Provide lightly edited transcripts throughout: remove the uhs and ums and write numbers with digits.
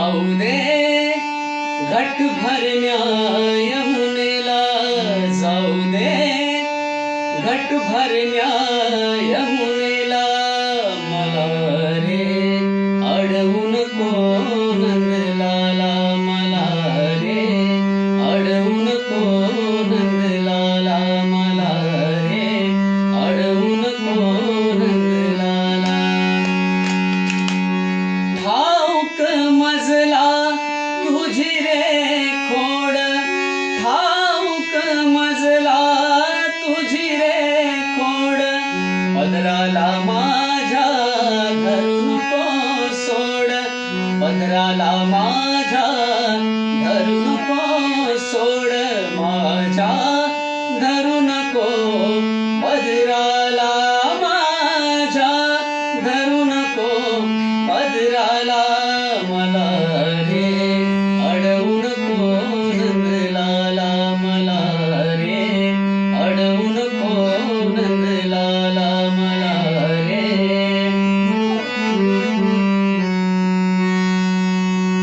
जाऊ दे घट भरण्या यमुनेला, जाऊ दे घट भरण्या यमुनेला. मला रे अडवू नको नंदलाला, मला रे अडवू नको नंदलाला, मला रे अडवू नको नंदलाला. ठाऊक मजला तुझी रे खोड, ठाऊक मजला तुझी रे खोड. पदराला माझ्या धरू नको सोड, पदराला माझ्या धरू नको सोड. माझ्या धरू नको पदराला, माझ्या धरू नको पदराला. मला रे अडवू नको नंदलाला, मला रे अडवू नको नंदलाला, मला रे.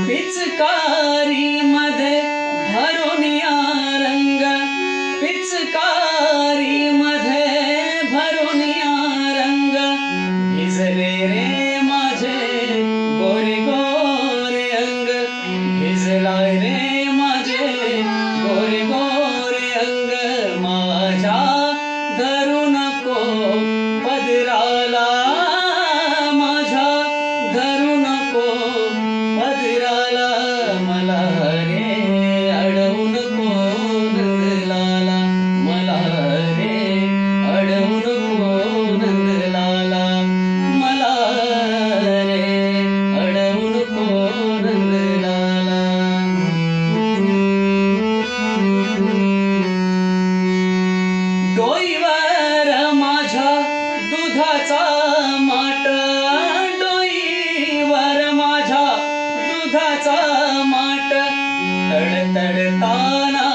पिचकारी मध्ये भरून या रंग, पिचकारी मध्ये भरून या रंग. भिजले रे माझे गोरे गोरे अंग, भिजलाय रे माझे गोरे गोरे अंग. माझ्या धरू नको पदराला, माझ्या धरू नको पदराला. मला रे अडवू नको नंदलाला, मला रे अडवू नको नंदलाला, मला रे अडवू नको नंदलाला. डोईवर माझ्या दुधाचा माट, डोईवर माझ्या दुधाचा माट. तडतडताना